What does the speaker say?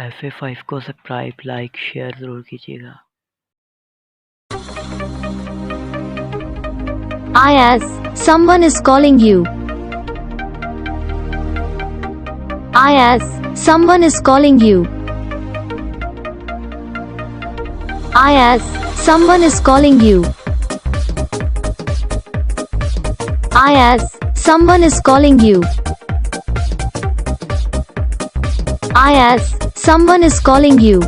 FA5 को subscribe like share ज़रूर कीजिएगा। Ayaz, someone is calling you. Ayaz, someone is calling you. Ayaz, someone is calling you. Ayaz, someone is calling you. Ayaz, someone is calling you.